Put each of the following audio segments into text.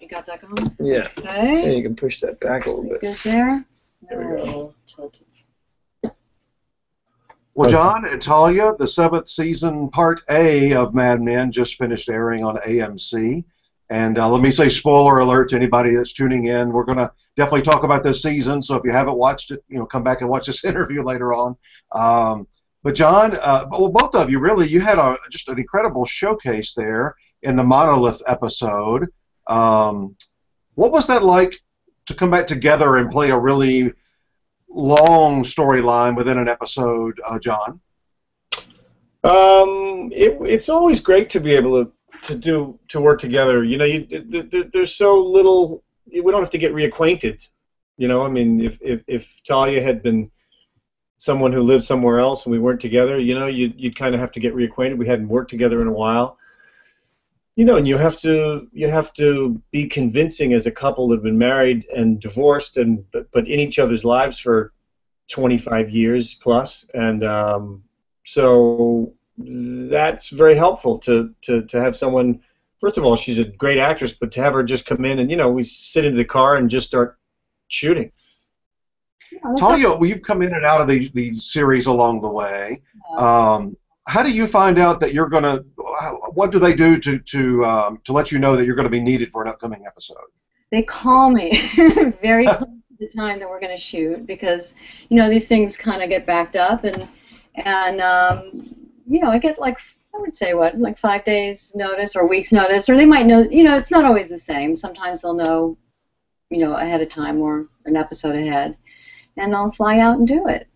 You got that going? Yeah. Okay. And you can push that back a little bit. Good there. There we go. Well, John and Talia, the 7th season, Part A of Mad Men just finished airing on AMC. And let me say spoiler alert to anybody that's tuning in. We're going to definitely talk about this season, so if you haven't watched it, come back and watch this interview later on. But John, well, both of you, really, you had just an incredible showcase there in the Monolith episode. What was that like to come back together and play a really long storyline within an episode, John? It's always great to be able to work together. There's so little. We don't have to get reacquainted. I mean, if Talia had been someone who lived somewhere else and we weren't together, you'd kind of have to get reacquainted. We hadn't worked together in a while. And you have to be convincing as a couple that have been married and divorced but in each other's lives for 25 years plus, and so that's very helpful to have someone. First of all, she's a great actress, but to have her just come in and we sit into the car and just start shooting. Talia, you've come in and out of the series along the way. How do you find out that you're going to? What do they do to let you know that you're going to be needed for an upcoming episode? They call me very close to the time that we're going to shoot, because these things kind of get backed up, and I get like, I would say like 5 days notice or weeks notice, or they might know. It's not always the same. Sometimes they'll know ahead of time or an episode ahead, and I'll fly out and do it.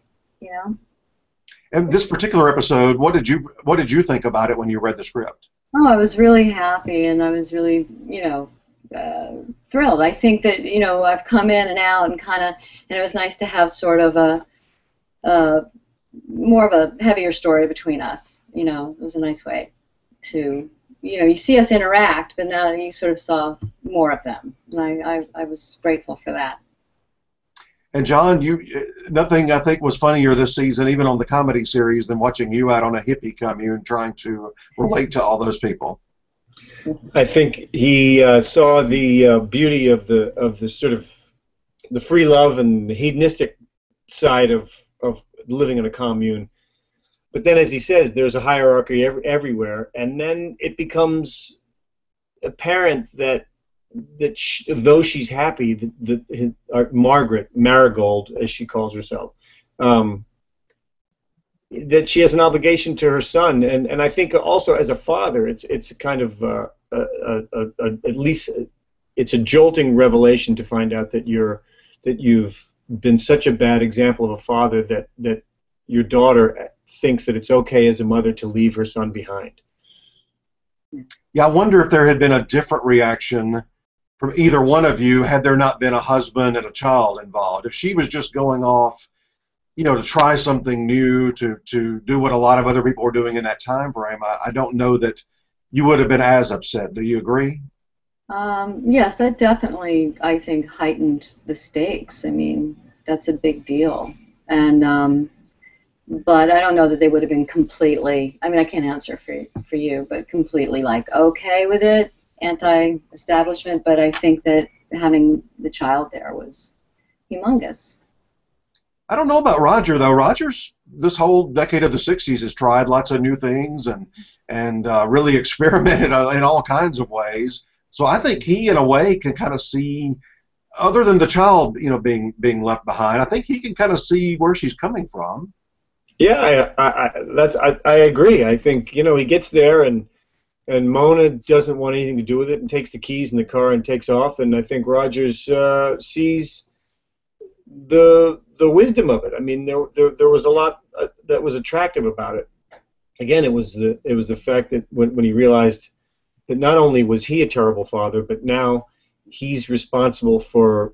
And this particular episode, what did you think about it when you read the script? Oh, I was really happy, and I was really, thrilled. I think that, I've come in and out and and it was nice to have sort of more of a heavier story between us. It was a nice way to, you see us interact, but now you sort of saw more of them, and I was grateful for that. And John, nothing I think was funnier this season, even on the comedy series, than watching you out on a hippie commune trying to relate to all those people. I think he saw the beauty of the sort of the free love and the hedonistic side of living in a commune. But then, as he says, there's a hierarchy everywhere, and then it becomes apparent that though she's happy, Margaret, Marigold, as she calls herself, that she has an obligation to her son, and I think also as a father, it's a kind of at least it's a jolting revelation to find out that you've been such a bad example of a father that your daughter thinks that it's okay as a mother to leave her son behind. Yeah, I wonder if there had been a different reaction from either one of you had there not been a husband and a child involved. If she was just going off, to try something new, to do what a lot of other people were doing in that time frame, I don't know that you would have been as upset. Do you agree? Yes, that definitely, I think, heightened the stakes. I mean, that's a big deal. And but I don't know that they would have been completely, I mean, I can't answer for you, but completely like okay with it, anti-establishment, but I think that having the child there was humongous. I don't know about Roger, though. Roger's, this whole decade of the 60s, has tried lots of new things and really experimented in all kinds of ways. So I think he, in a way, can kind of see, other than the child, being left behind, I think he can kind of see where she's coming from. Yeah, I agree. I think, he gets there and Mona doesn't want anything to do with it and takes the keys in the car and takes off, and I think Rogers sees the wisdom of it. I mean, there was a lot that was attractive about it. Again, it was the fact that when he realized that not only was he a terrible father, but now he's responsible for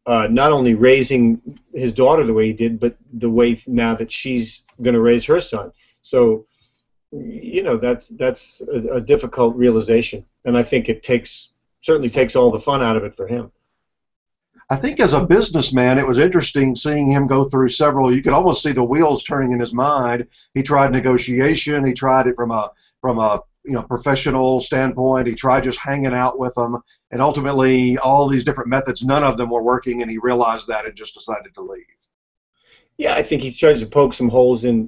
not only raising his daughter the way he did, but the way now that she's going to raise her son. So, that's a difficult realization, and I think it certainly takes all the fun out of it for him. I think as a businessman, it was interesting seeing him go through several. You could almost see the wheels turning in his mind. He tried negotiation. He tried it from a professional standpoint. He tried just hanging out with them, and ultimately all these different methods, none of them were working, and he realized that and just decided to leave. Yeah, I think he tries to poke some holes in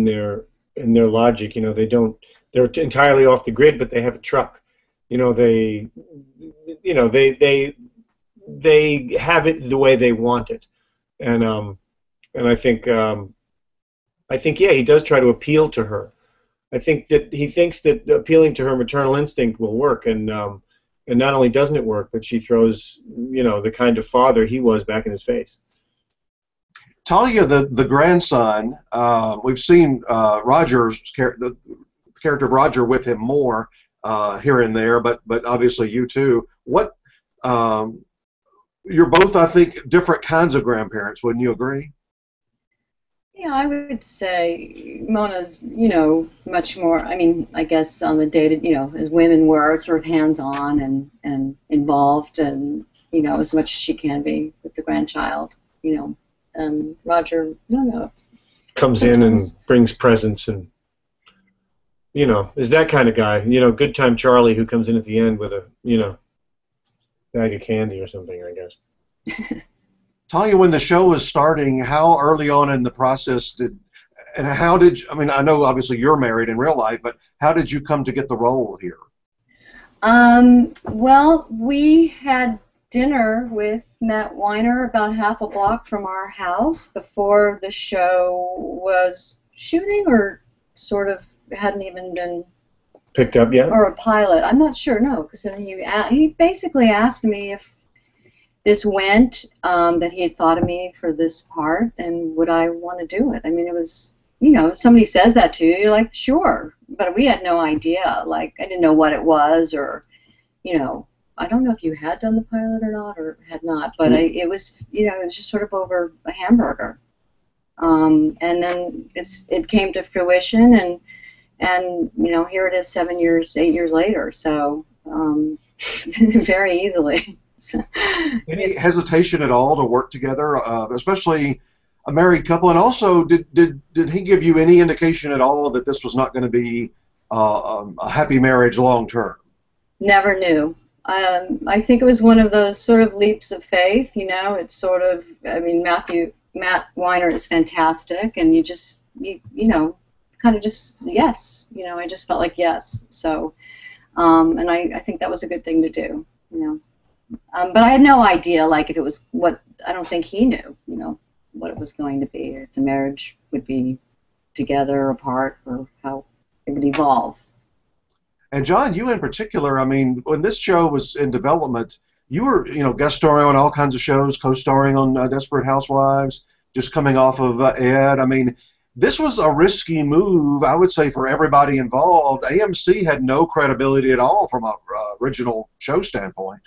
their logic. They're entirely off the grid, but they have a truck. They have it the way they want it, and I think yeah, he does try to appeal to her. I think that he thinks that appealing to her maternal instinct will work, and not only doesn't it work, but she throws the kind of father he was back in his face. Talia, the grandson, we've seen the character of Roger with him more here and there, but obviously you too. What you're both, I think, different kinds of grandparents, wouldn't you agree? Yeah, I would say Mona's, much more, I guess on the day-to, as women were, sort of hands-on and involved and, as much as she can be with the grandchild, and Roger, I don't know. Comes in and brings presents and, is that kind of guy. Good time Charlie who comes in at the end with a, bag of candy or something, I guess. Talia, when the show was starting, how early on in the process I know obviously you're married in real life, but how did you come to get the role here? Well, we had dinner with Matt Weiner about half a block from our house before the show was shooting, or sort of hadn't even been picked up yet, or a pilot. I'm not sure. No, because then he basically asked me if this went, that he had thought of me for this part, and would I want to do it? It was, somebody says that to you, you're like, sure, but we had no idea. Like, I didn't know what it was, or, I don't know if you had done the pilot or not, or had not, but it was, it was just sort of over a hamburger. And then it came to fruition, and here it is 8 years later, so very easily. Any hesitation at all to work together, especially a married couple? And also, did he give you any indication at all that this was not going to be a happy marriage long term? Never knew. I think it was one of those sort of leaps of faith. It's sort of. Matt Weiner is fantastic, and you kind of just yes. I just felt like yes. So, and I think that was a good thing to do. But I had no idea, like, if it was I don't think he knew, what it was going to be, if the marriage would be together or apart, or how it would evolve. And John, you in particular, when this show was in development, you were, guest starring on all kinds of shows, co-starring on Desperate Housewives, just coming off of Ed. This was a risky move, I would say, for everybody involved. AMC had no credibility at all from an original show standpoint.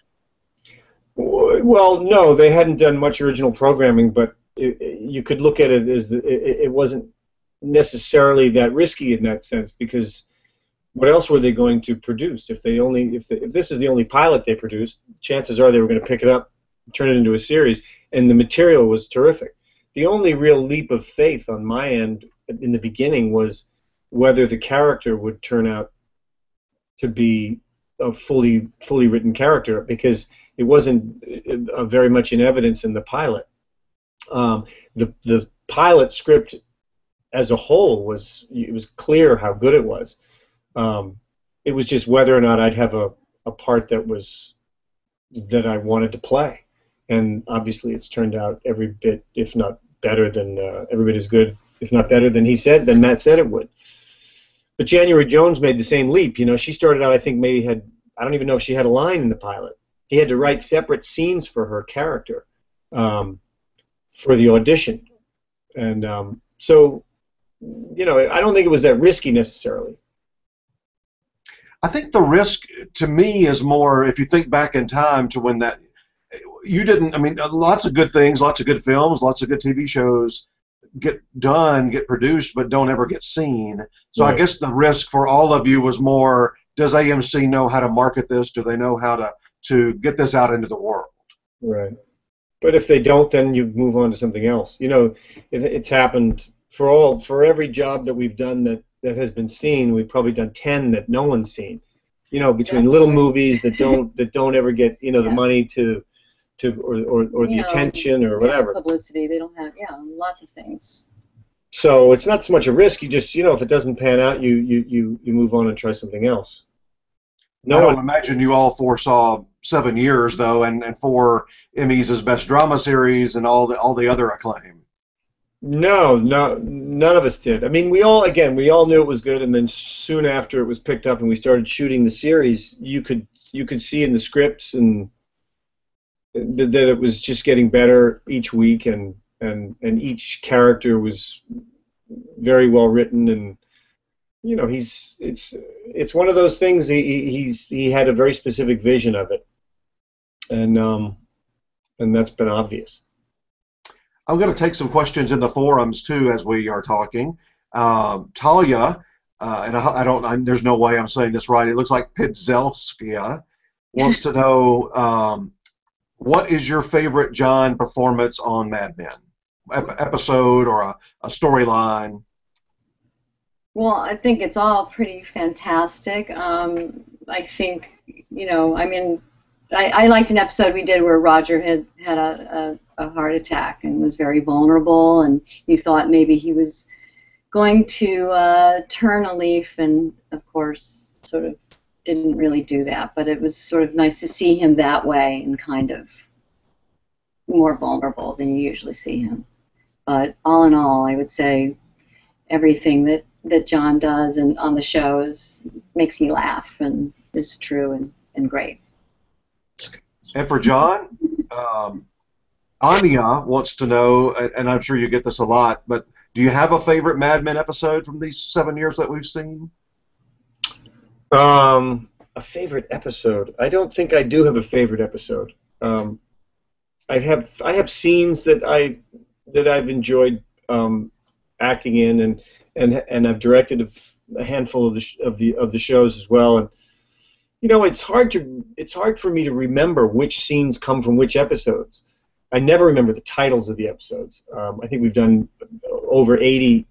Well, no, they hadn't done much original programming, but you could look at it as it wasn't necessarily that risky in that sense, because what else were they going to produce? If this is the only pilot they produced, chances are they were going to pick it up, turn it into a series, and the material was terrific. The only real leap of faith on my end in the beginning was whether the character would turn out to be a fully written character, because it wasn't very much in evidence in the pilot. The pilot script as a whole was clear how good it was. It was just whether or not I'd have a part that I wanted to play, and obviously it's turned out every bit, if not better than every bit as good, if not better than Matt said it would. But January Jones made the same leap. She started out, I think, I don't even know if she had a line in the pilot. He had to write separate scenes for her character for the audition. And so, I don't think it was that risky necessarily. I think the risk, to me, is more, if you think back in time to when that, you didn't, lots of good things, lots of good films, lots of good TV shows get produced, but don't ever get seen. So right. I guess the risk for all of you was more, does AMC know how to market this? Do they know how to get this out into the world? Right. But if they don't, then you move on to something else. It's happened for every job that we've done that that has been seen. We've probably done 10 that no one's seen. You know, between little movies that don't ever get the money or the attention or whatever. Publicity. They don't have lots of things. So it's not so much a risk. You just if it doesn't pan out, you move on and try something else. I don't imagine you all foresaw 7 years though, and 4 Emmys as Best Drama Series and all the other acclaim. No, none of us did. I mean, we all knew it was good, and then soon after it was picked up and we started shooting the series, you could see in the scripts and that it was just getting better each week, and each character was very well written, and it's one of those things. He had a very specific vision of it, and that's been obvious. I'm going to take some questions in the forums too as we are talking. Talia, and there's no way I'm saying this right. It looks like Pidzelskia wants to know what is your favorite John performance on Mad Men, episode or a storyline? Well, I think it's all pretty fantastic. I think I liked an episode we did where Roger had a heart attack and was very vulnerable, and you thought maybe he was going to turn a leaf, and of course sort of didn't really do that, but it was sort of nice to see him that way and kind of more vulnerable than you usually see him. But all in all, I would say everything that John does and on the show makes me laugh and is true and great. And for John, Anya wants to know, and I'm sure you get this a lot, but do you have a favorite Mad Men episode from these 7 years that we've seen? A favorite episode? I don't think I do have a favorite episode. I have scenes that I've enjoyed acting in, and I've directed a handful of the shows as well, and it's hard for me to remember which scenes come from which episodes. I never remember the titles of the episodes. I think we've done over 80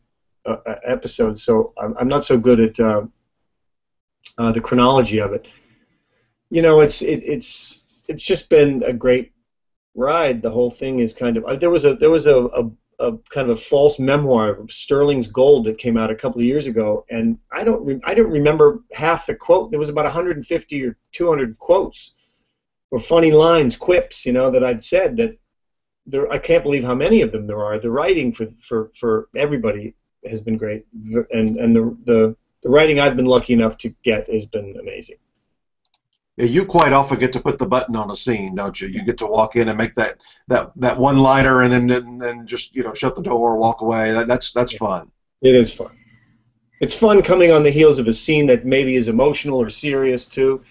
episodes, so I'm not so good at the chronology of it. It's just been a great ride. The whole thing is kind of there was a kind of a false memoir of Sterling's Gold that came out a couple of years ago, and I don't remember half the quote. There was about 150 or 200 quotes or funny lines, quips, that I'd said that. I can't believe how many of them there are. The writing for everybody has been great, and the writing I've been lucky enough to get has been amazing. Yeah, you quite often get to put the button on a scene, don't you? You get to walk in and make that one-liner, and then just shut the door, walk away. That's fun. It is fun. It's fun coming on the heels of a scene that maybe is emotional or serious too,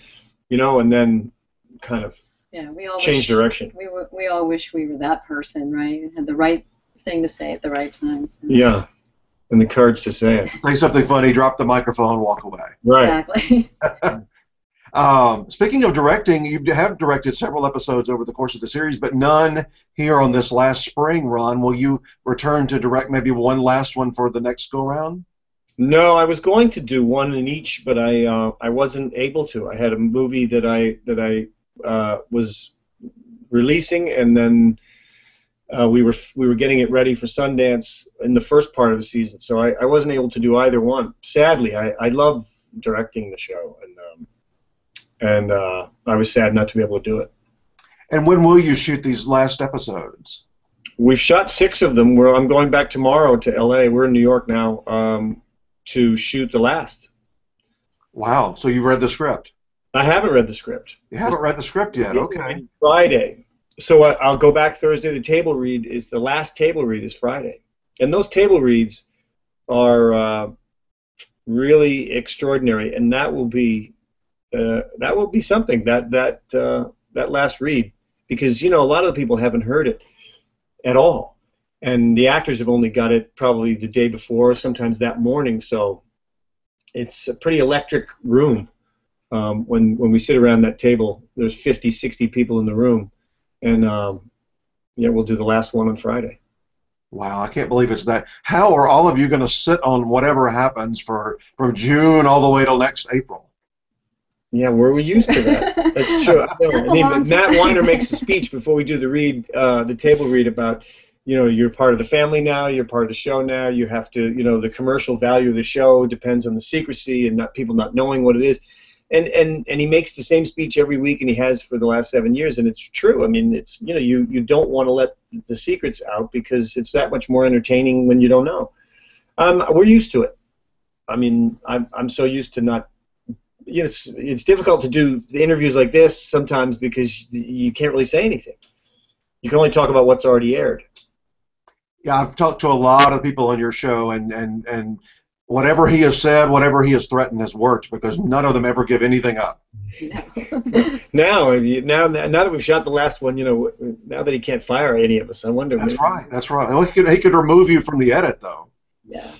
and then kind of. Yeah, we all change direction. We all wish we were that person, right? Had the right thing to say at the right time. So. Yeah, and the courage to say it. Say something funny, drop the microphone, walk away. Right. Exactly. Speaking of directing, you have directed several episodes over the course of the series, but none here on this last spring run. Will you return to direct maybe one last one for the next go-round? No, I was going to do one in each, but I wasn't able to. I had a movie that I was releasing, and then we were getting it ready for Sundance in the first part of the season, so I wasn't able to do either one. Sadly, I love directing the show, and I was sad not to be able to do it. And when will you shoot these last episodes? We've shot 6 of them. I'm going back tomorrow to LA. We're in New York now to shoot the last. Wow! So you've read the script? I haven't read the script. You haven't read the script yet? Okay. Friday. So I'll go back Thursday. The last table read is Friday, and those table reads are really extraordinary, and that will be something, that last read, because a lot of the people haven't heard it at all, and the actors have only got it probably the day before, sometimes that morning. So it's a pretty electric room. When we sit around that table, there's 50, 60 people in the room, and we'll do the last one on Friday. Wow, I can't believe it's that. How are all of you going to sit on whatever happens from June all the way till next April? Yeah, we're used to that. That's true. I know. That's I a mean, long Matt time. Weiner makes a speech before we do the table read about, you're part of the family now, you're part of the show now, you have to, the commercial value of the show depends on the secrecy and not people not knowing what it is. And he makes the same speech every week, and he has for the last 7 years, and it's true. I mean, it's, you don't want to let the secrets out because it's that much more entertaining when you don't know. We're used to it. I mean, I'm so used to not. It's difficult to do the interviews like this sometimes because you can't really say anything. You can only talk about what's already aired. Yeah, I've talked to a lot of people on your show, and whatever he has said, whatever he has threatened has worked because none of them ever give anything up. Now that we've shot the last one, now that he can't fire any of us, I wonder. That's right. That's right. Well, he could remove you from the edit, though. Yeah.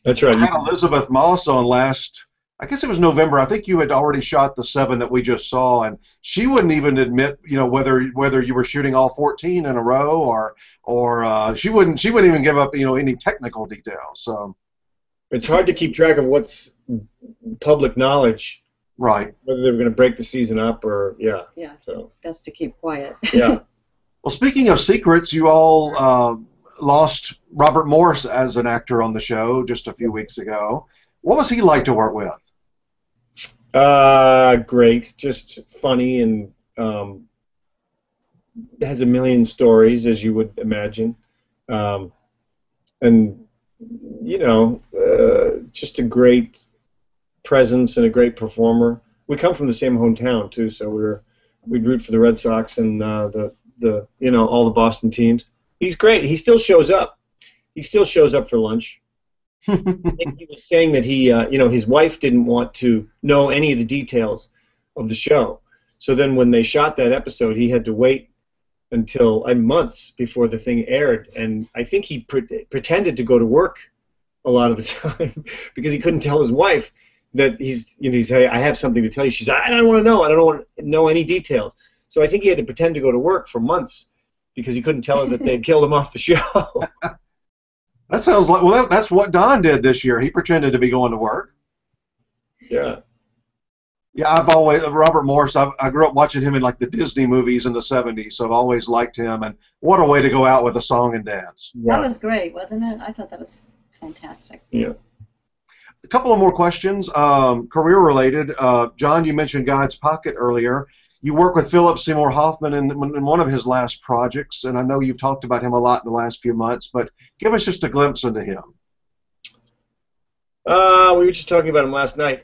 That's right. I had Elizabeth Moss on last. I guess it was November. I think you had already shot the 7 that we just saw, and she wouldn't even admit, whether you were shooting all 14 in a row or she wouldn't even give up, any technical details. So it's hard to keep track of what's public knowledge. Right. Whether they were going to break the season up or Yeah. So Best to keep quiet. Yeah. Well, speaking of secrets, you all lost Robert Morse as an actor on the show just a few weeks ago. What was he like to work with? Great, just funny, and has a million stories, as you would imagine, and just a great presence and a great performer. We come from the same hometown too, so we'd root for the Red Sox and all the Boston teams. He's great. He still shows up. He still shows up for lunch. I think he was saying that his wife didn't want to know any of the details of the show. So then when they shot that episode, he had to wait until months before the thing aired. And I think he pretended to go to work a lot of the time because he couldn't tell his wife that he's hey, I have something to tell you. She's like, I don't want to know. I don't want to know any details. So I think he had to pretend to go to work for months because he couldn't tell her that they'd killed him off the show. That sounds like, well, that's what Don did this year. He pretended to be going to work. Yeah. Yeah, Robert Morse, I grew up watching him in like the Disney movies in the 70s, so I've always liked him, and what a way to go out with a song and dance. Yeah. That was great, wasn't it? I thought that was fantastic. Yeah. A couple of more questions, career-related. John, you mentioned God's Pocket earlier. You work with Philip Seymour Hoffman in one of his last projects, and I know you've talked about him a lot in the last few months, but give us just a glimpse into him. We were just talking about him last night.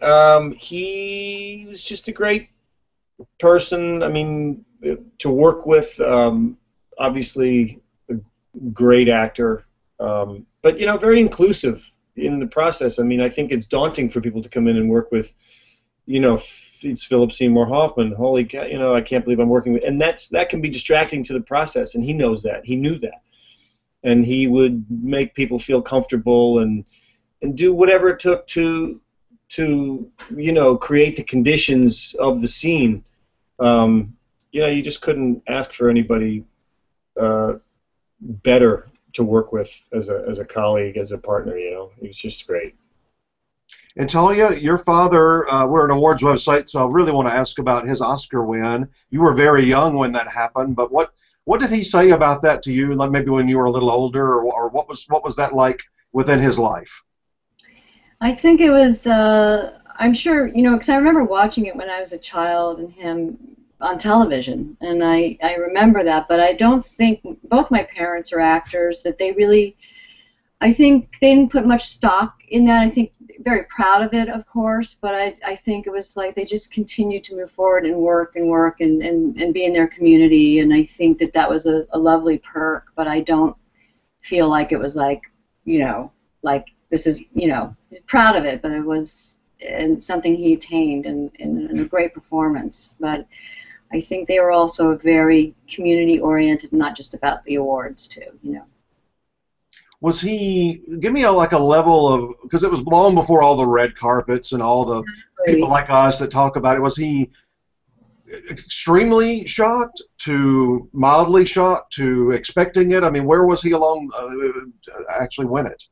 He was just a great person, I mean, to work with. Obviously, a great actor, but, very inclusive in the process. I mean, I think it's daunting for people to come in and work with, it's Philip Seymour Hoffman. Holy cow, I can't believe I'm working with, and that can be distracting to the process, and he knows that. He knew that, and he would make people feel comfortable and do whatever it took to create the conditions of the scene. You just couldn't ask for anybody better to work with as a colleague, as a partner. He was just great. And Talia, your father, we're an awards website, so I really want to ask about his Oscar win. You were very young when that happened, but what did he say about that to you? Like maybe when you were a little older, or what was that like within his life? I think it was. I'm sure because I remember watching it when I was a child and him on television, and I remember that. But I don't think both my parents are actors. That they really. I think they didn't put much stock in that. I think very proud of it, of course, but I think it was like they just continued to move forward and work and be in their community, and I think that was a lovely perk, but I don't feel like it was like, like this is, proud of it, but it was something he attained and a great performance. But I think they were also very community-oriented, not just about the awards, too, Was he, give me a level of, because it was long before all the red carpets and all the people like us that talk about it, was he extremely shocked to mildly shocked to expecting it? I mean, where was he along actually win it?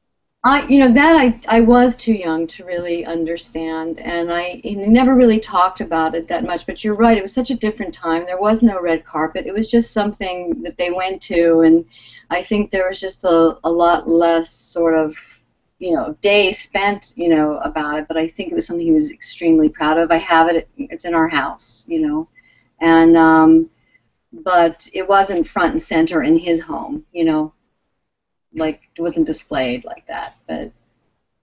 I was too young to really understand, and I never really talked about it that much. But you're right; it was such a different time. There was no red carpet. It was just something that they went to, and I think there was just a lot less sort of days spent about it. But I think it was something he was extremely proud of. I have it; it's in our house, and but it wasn't front and center in his home, like it wasn't displayed like that, but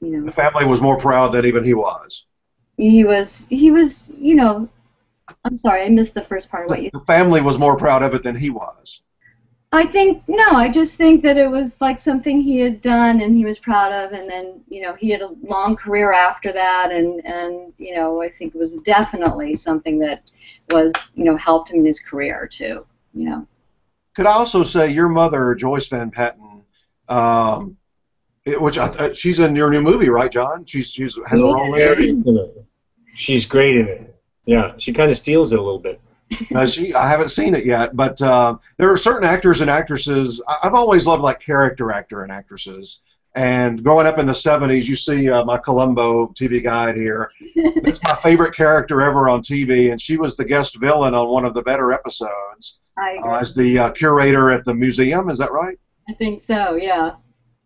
The family was more proud than even he was. he was I'm sorry, I missed the first part of what you. The family was more proud of it than he was. I just think that it was like something he had done and he was proud of, and then he had a long career after that, and I think it was definitely something that was helped him in his career too. Could I also say your mother, Joyce Van Patten, which she's in your new movie, right, John? She's has a role in it. She's great in it. Yeah, she kind of steals it a little bit. I haven't seen it yet, but there are certain actors and actresses. I've always loved like character actor and actresses. And growing up in the '70s, you see my Columbo TV guide here. That's my favorite character ever on TV, and she was the guest villain on one of the better episodes as the curator at the museum. Is that right? I think so. Yeah.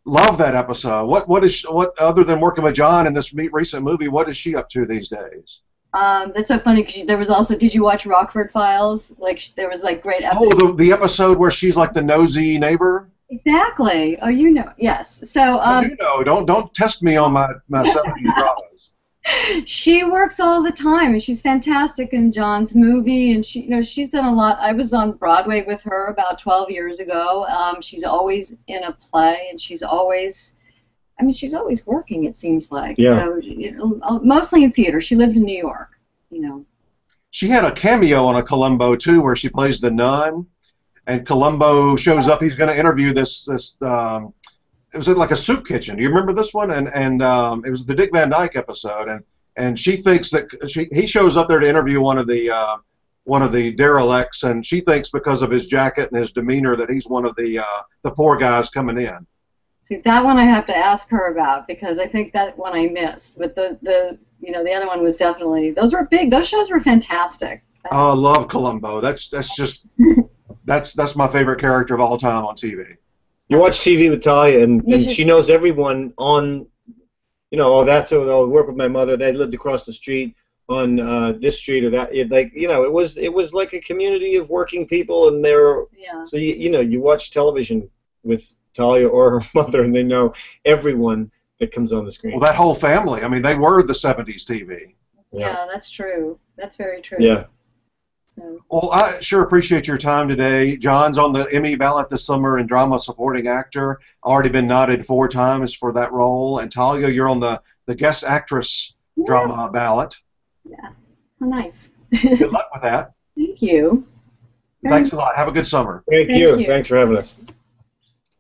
Love that episode. What other than working with John in this recent movie? What is she up to these days? That's so funny because there was also. Did you watch Rockford Files? Like there was like great. Oh, the episode where she's like the nosy neighbor. Exactly. Oh, yes. So. Don't test me on my 70s dramas. She works all the time, and she's fantastic in John's movie. And she's done a lot. I was on Broadway with her about 12 years ago. She's always in a play, and she's always working. It seems like. Yeah. So mostly in theater. She lives in New York. She had a cameo on a Columbo too, where she plays the nun, and Columbo shows up. He's going to interview this. It was like a soup kitchen. Do you remember this one? And it was the Dick Van Dyke episode, and she thinks that he shows up there to interview one of the derelicts, and she thinks because of his jacket and his demeanor that he's one of the poor guys coming in. See, that one I have to ask her about because I think that one I missed. But the other one was definitely, those were big. Those shows were fantastic. Oh, I love Columbo. That's just that's my favorite character of all time on TV. You watch TV with Talia, and she knows everyone on, that's who I'll work with my mother. They lived across the street on this street or that. It was like a community of working people, and so you watch television with Talia or her mother, and they know everyone that comes on the screen. Well, that whole family. I mean, they were the '70s TV. Yeah, that's true. That's very true. Yeah. So. Well, I sure appreciate your time today. John's on the Emmy ballot this summer in Drama Supporting Actor. Already been nominated 4 times for that role. And Talia, you're on the Guest Actress Drama ballot. Yeah. Oh, nice. Good luck with that. Thank you. Thanks a lot. Have a good summer. Thank you. Thanks for having us.